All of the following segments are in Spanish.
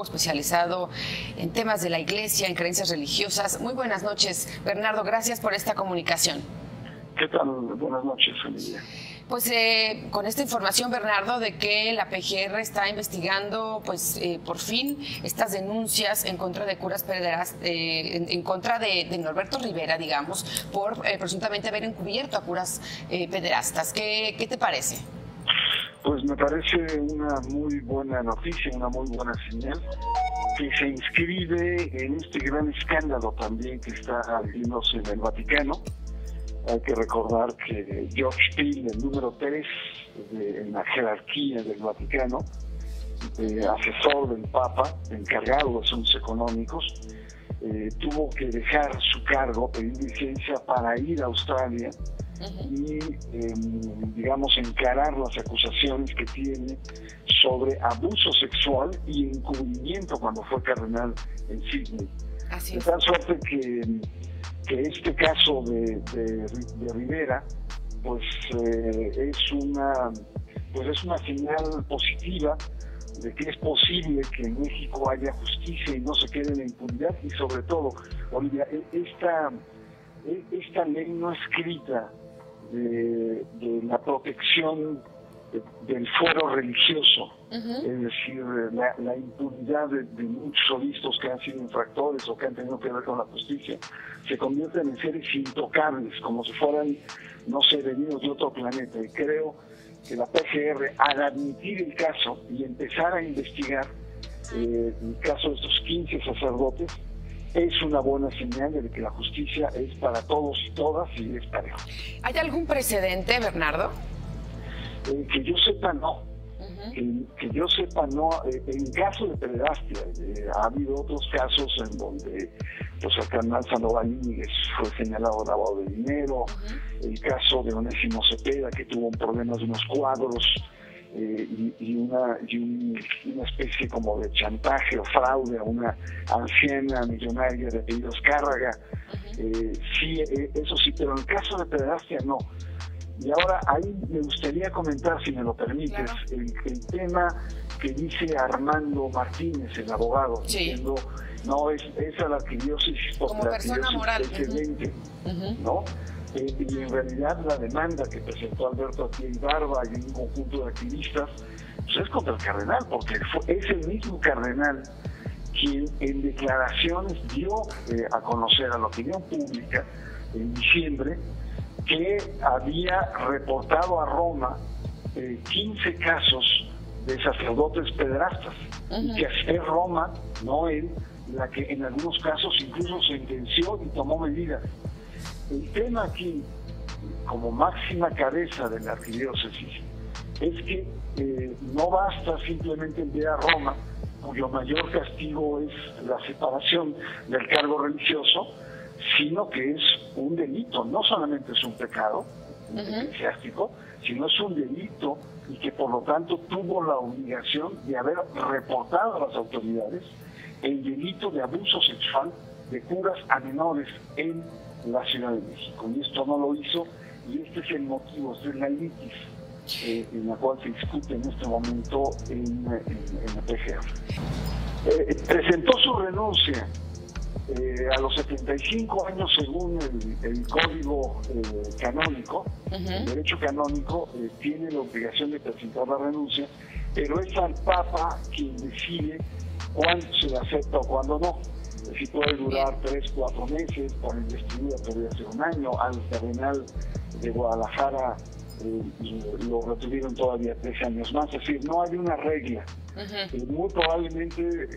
Especializado en temas de la iglesia, en creencias religiosas. Muy buenas noches, Bernardo, gracias por esta comunicación. ¿Qué tal? Buenas noches, Emilia. Pues con esta información, Bernardo, de que la PGR está investigando, pues por fin, estas denuncias en contra de curas pederastas, en contra de Norberto Rivera, digamos, por presuntamente haber encubierto a curas pederastas. ¿Qué te parece? Pues me parece una muy buena noticia, una muy buena señal, que se inscribe en este gran escándalo también que está viviéndose en el Vaticano. Hay que recordar que George Peel, el número 3 en la jerarquía del Vaticano, asesor del Papa, encargado de asuntos económicos, tuvo que dejar su cargo, pedir licencia para ir a Australia y, digamos, encarar las acusaciones que tiene sobre abuso sexual y encubrimiento cuando fue cardenal en Sydney. De tal suerte que este caso de Rivera pues es una señal positiva de que es posible que en México haya justicia y no se quede en la impunidad. Y sobre todo, Olivia, esta ley no escrita de la protección del fuero religioso, es decir, la impunidad de muchos obispos que han sido infractores o que han tenido que ver con la justicia, se convierten en seres intocables, como si fueran, no sé, venidos de otro planeta. Y creo que la PGR, al admitir el caso y empezar a investigar el caso de estos 15 sacerdotes, es una buena señal de que la justicia es para todos y todas y es parejo. ¿Hay algún precedente, Bernardo? Que yo sepa, no. Que yo sepa, no. En caso de pederastia, ha habido otros casos en donde pues, el cardenal Sandoval Íñiguez fue señalado de lavado de dinero, el caso de Onésimo Cepeda, que tuvo un problema de unos cuadros y una especie como de chantaje o fraude a una anciana millonaria de apellido Azcárraga. Sí, eso sí, pero en el caso de pederastia, no. Y ahora ahí me gustaría comentar, si me lo permites, claro, el tema que dice Armando Martínez, el abogado, diciendo, no, es a la arquidiócesis porque la arquidiócesis es excelente, ¿no? Y en realidad la demanda que presentó Alberto Atié Barba y un conjunto de activistas, pues es contra el cardenal, porque es el mismo cardenal quien en declaraciones dio a conocer a la opinión pública en diciembre que había reportado a Roma 15 casos de sacerdotes pederastas, y que es Roma, no él, la que en algunos casos incluso sentenció y tomó medidas. El tema aquí, como máxima cabeza de la arquidiócesis, es que no basta simplemente enviar a Roma, cuyo mayor castigo es la separación del cargo religioso, sino que es un delito, no solamente es un pecado eclesiástico, sino es un delito, y que por lo tanto tuvo la obligación de haber reportado a las autoridades el delito de abuso sexual de curas a menores en la Ciudad de México. Y esto no lo hizo, y este es el motivo, esta es la litis en la cual se discute en este momento en la PGR. Presentó su renuncia a los 75 años según el código canónico. El derecho canónico tiene la obligación de presentar la renuncia, pero es al Papa quien decide cuándo se le acepta o cuándo no. Si puede durar 3, 4 meses, por investidura podría ser un año. Al cardenal de Guadalajara lo retuvieron todavía 3 años más. Es decir, no hay una regla. Muy probablemente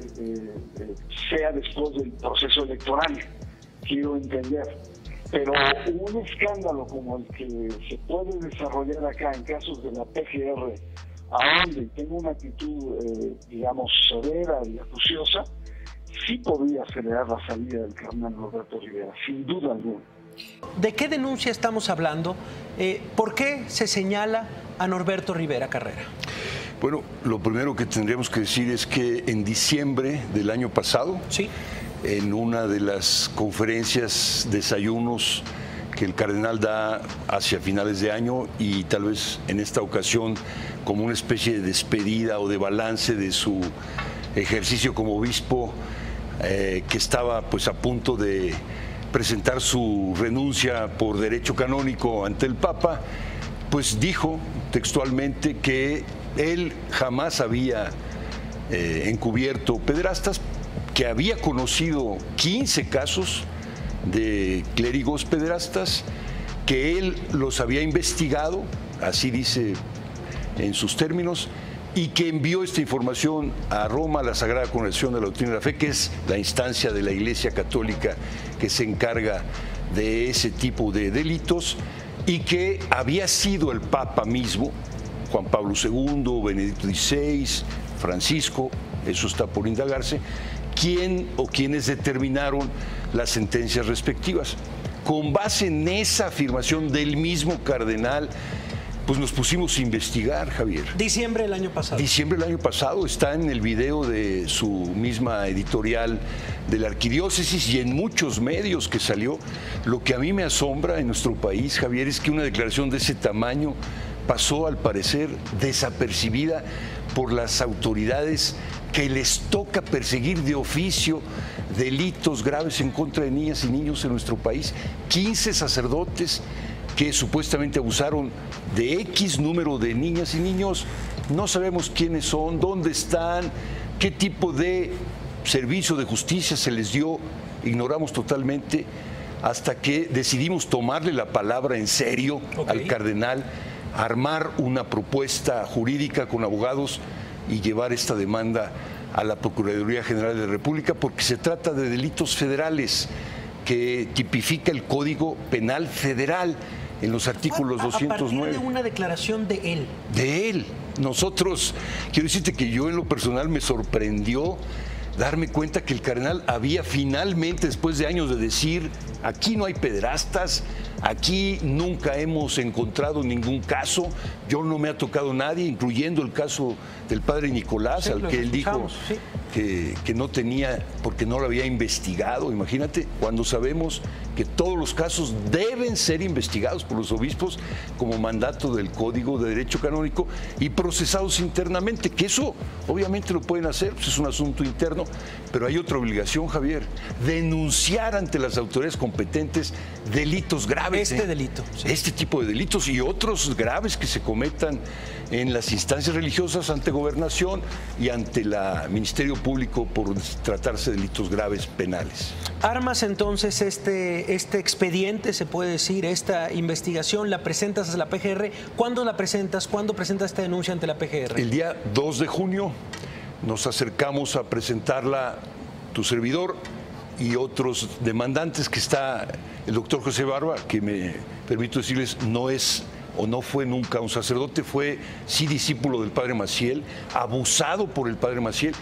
sea después del proceso electoral, quiero entender. Pero un escándalo como el que se puede desarrollar acá en casos de la PGR, a donde tengo una actitud, digamos, severa y acuciosa, sí podría acelerar la salida del cardenal Norberto Rivera, sin duda alguna. ¿De qué denuncia estamos hablando? ¿Por qué se señala a Norberto Rivera Carrera? Bueno, lo primero que tendríamos que decir es que en diciembre del año pasado, en una de las conferencias, desayunos que el cardenal da hacia finales de año, y tal vez en esta ocasión como una especie de despedida o de balance de su ejercicio como obispo, que estaba pues a punto de presentar su renuncia por derecho canónico ante el Papa, pues dijo textualmente que él jamás había encubierto pederastas, que había conocido 15 casos de clérigos pederastas, que él los había investigado, así dice en sus términos, y que envió esta información a Roma, a la Sagrada Congregación de la Doctrina de la Fe, que es la instancia de la Iglesia Católica que se encarga de ese tipo de delitos, y que había sido el Papa mismo, Juan Pablo II, Benedicto XVI, Francisco, eso está por indagarse, quién o quienes determinaron las sentencias respectivas. Con base en esa afirmación del mismo cardenal, pues nos pusimos a investigar, Javier. Diciembre del año pasado. Diciembre del año pasado, está en el video de su misma editorial de la arquidiócesis y en muchos medios que salió. Lo que a mí me asombra en nuestro país, Javier, es que una declaración de ese tamaño pasó, al parecer, desapercibida por las autoridades que les toca perseguir de oficio delitos graves en contra de niñas y niños en nuestro país. 15 sacerdotes que supuestamente abusaron de X número de niñas y niños. No sabemos quiénes son, dónde están, qué tipo de servicio de justicia se les dio. Ignoramos totalmente, hasta que decidimos tomarle la palabra en serio al cardenal, armar una propuesta jurídica con abogados y llevar esta demanda a la Procuraduría General de la República, porque se trata de delitos federales que tipifica el Código Penal Federal en los artículos 209. A partir de una declaración de él. De él. Nosotros, quiero decirte que yo en lo personal me sorprendió darme cuenta que el cardenal había finalmente, después de años de decir, aquí no hay pederastas, aquí nunca hemos encontrado ningún caso, yo no me ha tocado nadie, incluyendo el caso del padre Nicolás, sí, al que él dijo que no tenía, porque no lo había investigado. Imagínate, cuando sabemos que todos los casos deben ser investigados por los obispos como mandato del Código de Derecho Canónico y procesados internamente, que eso obviamente lo pueden hacer, pues es un asunto interno, pero hay otra obligación, Javier: denunciar ante las autoridades competentes delitos graves. Delito. Sí. Este tipo de delitos y otros graves que se cometan en las instancias religiosas, ante Gobernación y ante el Ministerio Público, por tratarse de delitos graves penales. Armas entonces este expediente, se puede decir, esta investigación, la presentas a la PGR. ¿Cuándo la presentas? ¿Cuándo presentas esta denuncia ante la PGR? El día 2 de junio nos acercamos a presentarla, tu servidor y otros demandantes, que está el doctor José Barba, que me permito decirles, no es o no fue nunca un sacerdote, fue sí discípulo del padre Maciel, abusado por el padre Maciel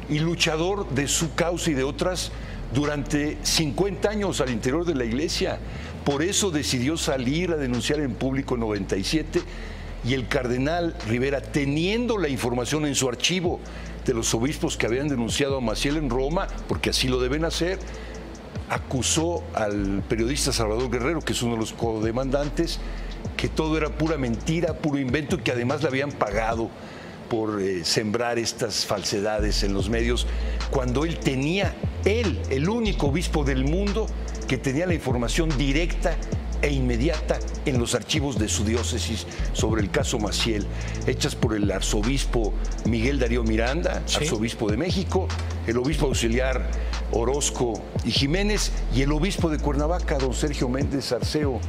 y luchador de su causa y de otras durante 50 años al interior de la Iglesia. Por eso decidió salir a denunciar en público en 97, y el cardenal Rivera, teniendo la información en su archivo de los obispos que habían denunciado a Maciel en Roma, porque así lo deben hacer, acusó al periodista Salvador Guerrero, que es uno de los codemandantes, que todo era pura mentira, puro invento, y que además le habían pagado por sembrar estas falsedades en los medios, cuando él tenía, el único obispo del mundo que tenía la información directa e inmediata en los archivos de su diócesis sobre el caso Maciel, hechas por el arzobispo Miguel Darío Miranda, sí, arzobispo de México, el obispo auxiliar Orozco y Jiménez, y el obispo de Cuernavaca, don Sergio Méndez Arceo.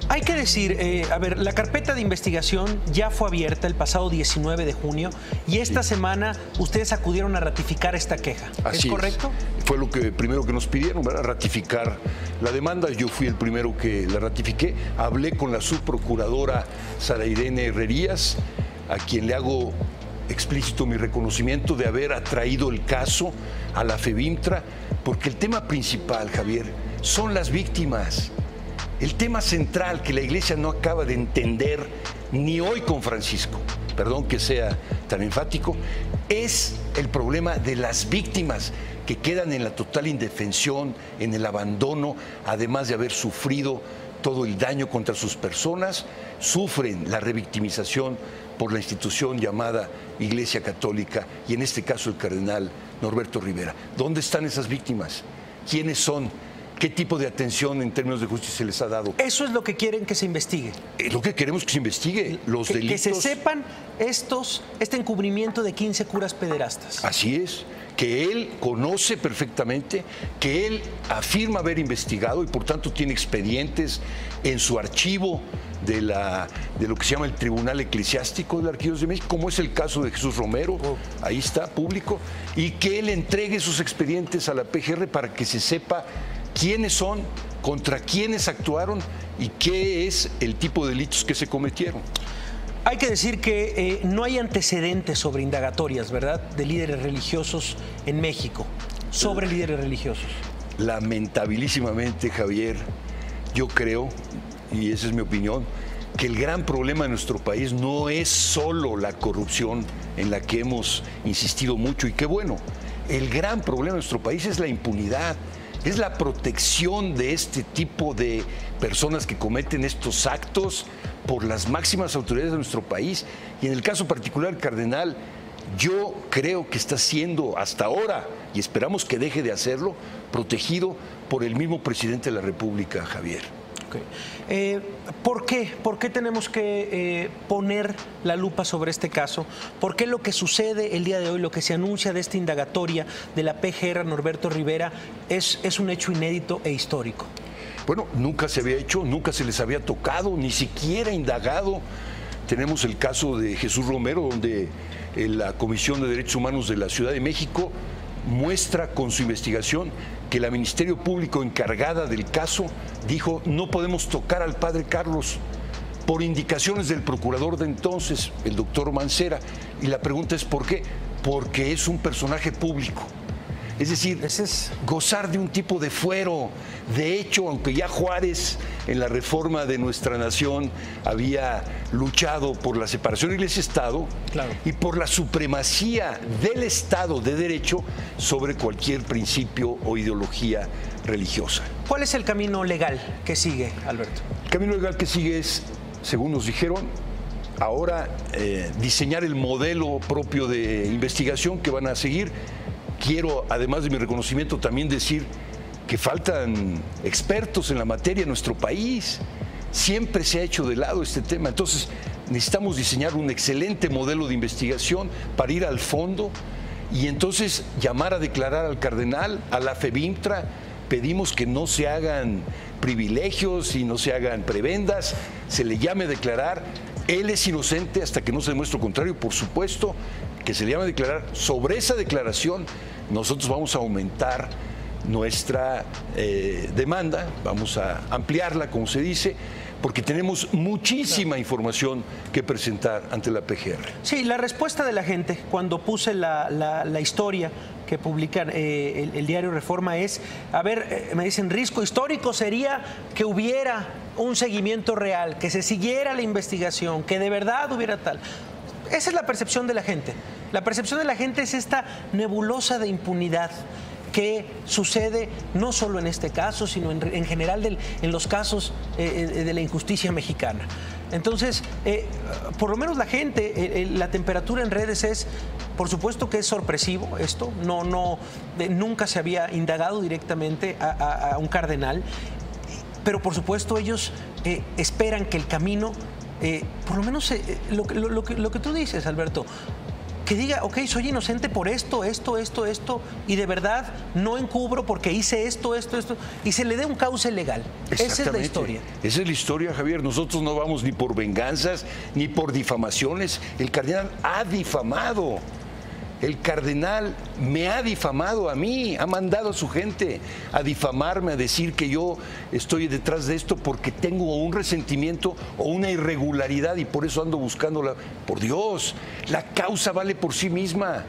Hay que decir, a ver, la carpeta de investigación ya fue abierta el pasado 19 de junio y esta semana ustedes acudieron a ratificar esta queja. Así ¿Es correcto? Fue lo primero que nos pidieron, ¿verdad? Ratificar la demanda. Yo fui el primero que la ratifiqué. Hablé con la subprocuradora Sara Irene Herrerías, a quien le hago explícito mi reconocimiento de haber atraído el caso a la FEBIMTRA, porque el tema principal, Javier, son las víctimas. El tema central que la Iglesia no acaba de entender, ni hoy con Francisco, perdón que sea tan enfático, es el problema de las víctimas que quedan en la total indefensión, en el abandono, además de haber sufrido todo el daño contra sus personas, sufren la revictimización por la institución llamada Iglesia Católica y en este caso el cardenal Norberto Rivera. ¿Dónde están esas víctimas? ¿Quiénes son? ¿Qué tipo de atención en términos de justicia se les ha dado? Eso es lo que quieren que se investigue. Es lo que queremos que se investigue, los delitos. Que se sepan este encubrimiento de 15 curas pederastas. Así es, que él conoce perfectamente, que él afirma haber investigado y por tanto tiene expedientes en su archivo de lo que se llama el Tribunal Eclesiástico de la Arquidiócesis de México, como es el caso de Jesús Romero, ahí está, público, y que él entregue sus expedientes a la PGR para que se sepa quiénes son, contra quiénes actuaron y qué es el tipo de delitos que se cometieron. Hay que decir que no hay antecedentes sobre indagatorias, ¿verdad?, de líderes religiosos en México, sobre líderes religiosos. Lamentabilísimamente, Javier, yo creo, y esa es mi opinión, que el gran problema de nuestro país no es solo la corrupción en la que hemos insistido mucho y qué bueno. El gran problema de nuestro país es la impunidad. Es la protección de este tipo de personas que cometen estos actos por las máximas autoridades de nuestro país. Y en el caso particular del cardenal, yo creo que está siendo hasta ahora, y esperamos que deje de hacerlo, protegido por el mismo presidente de la República, Javier. Okay. ¿Por qué? ¿Por qué tenemos que poner la lupa sobre este caso? ¿Por qué lo que sucede el día de hoy, lo que se anuncia de esta indagatoria de la PGR Norberto Rivera es un hecho inédito e histórico? Bueno, nunca se había hecho, nunca se les había tocado, ni siquiera indagado. Tenemos el caso de Jesús Romero, donde la Comisión de Derechos Humanos de la Ciudad de México muestra con su investigación que la Ministerio Público encargada del caso dijo no podemos tocar al padre Carlos por indicaciones del procurador de entonces, el doctor Mancera. Y la pregunta es ¿por qué? Porque es un personaje público. Es decir, gozar de un tipo de fuero. De hecho, aunque ya Juárez en la reforma de nuestra nación había luchado por la separación Iglesia-Estado, claro, y por la supremacía del Estado de Derecho sobre cualquier principio o ideología religiosa. ¿Cuál es el camino legal que sigue, Alberto? El camino legal que sigue es, según nos dijeron, ahora diseñar el modelo propio de investigación que van a seguir. Quiero, además de mi reconocimiento, también decir que faltan expertos en la materia en nuestro país. Siempre se ha hecho de lado este tema. Entonces, necesitamos diseñar un excelente modelo de investigación para ir al fondo y entonces llamar a declarar al cardenal, a la FEBIMTRA. Pedimos que no se hagan privilegios y no se hagan prebendas, se le llame a declarar. Él es inocente hasta que no se demuestre lo contrario, por supuesto, que se le llame a declarar. Sobre esa declaración nosotros vamos a aumentar nuestra demanda, vamos a ampliarla, como se dice, porque tenemos muchísima información que presentar ante la PGR. Sí, la respuesta de la gente cuando puse la historia que publican el diario Reforma es, a ver, me dicen, riesgo histórico sería que hubiera un seguimiento real, que se siguiera la investigación, que de verdad hubiera tal. Esa es la percepción de la gente. La percepción de la gente es esta nebulosa de impunidad que sucede no solo en este caso, sino en general en los casos de la injusticia mexicana. Entonces, por lo menos la gente, la temperatura en redes es, por supuesto que es sorpresivo esto, nunca se había indagado directamente a un cardenal, pero por supuesto ellos esperan que el camino, por lo menos lo que tú dices, Alberto, que diga, ok, soy inocente por esto, y de verdad no encubro porque hice esto, y se le dé un cauce legal. Esa es la historia. Esa es la historia, Javier. Nosotros no vamos ni por venganzas, ni por difamaciones. El cardenal ha difamado. El cardenal me ha difamado a mí, ha mandado a su gente a difamarme, a decir que yo estoy detrás de esto porque tengo un resentimiento o una irregularidad y por eso ando buscándola. Por Dios, la causa vale por sí misma.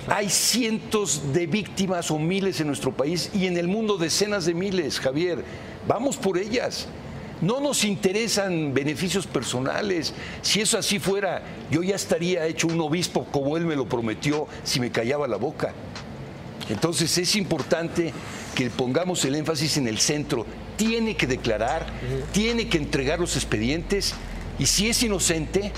Hay cientos de víctimas o miles en nuestro país y en el mundo decenas de miles, Javier. Vamos por ellas. No nos interesan beneficios personales. Si eso así fuera, yo ya estaría hecho un obispo como él me lo prometió si me callaba la boca. Entonces es importante que pongamos el énfasis en el centro. Tiene que declarar, tiene que entregar los expedientes y si es inocente,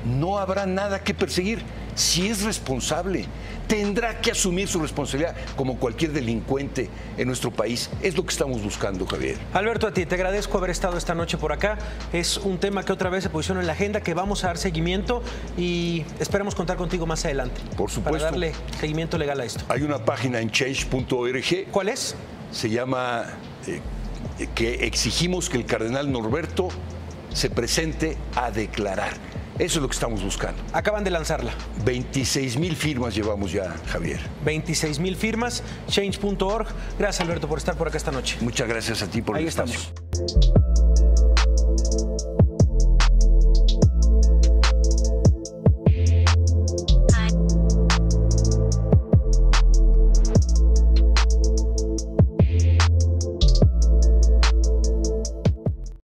no habrá nada que perseguir. Si es responsable, tendrá que asumir su responsabilidad como cualquier delincuente en nuestro país. Es lo que estamos buscando, Javier. Alberto, a ti te agradezco haber estado esta noche por acá. Es un tema que otra vez se posiciona en la agenda, que vamos a dar seguimiento y esperamos contar contigo más adelante. Por supuesto. Para darle seguimiento legal a esto. Hay una página en change.org. ¿Cuál es? Se llama que exigimos que el cardenal Norberto se presente a declarar. Eso es lo que estamos buscando. Acaban de lanzarla. 26,000 firmas llevamos ya, Javier. 26,000 firmas, change.org. Gracias, Alberto, por estar por acá esta noche. Muchas gracias a ti por el espacio. Ahí estamos.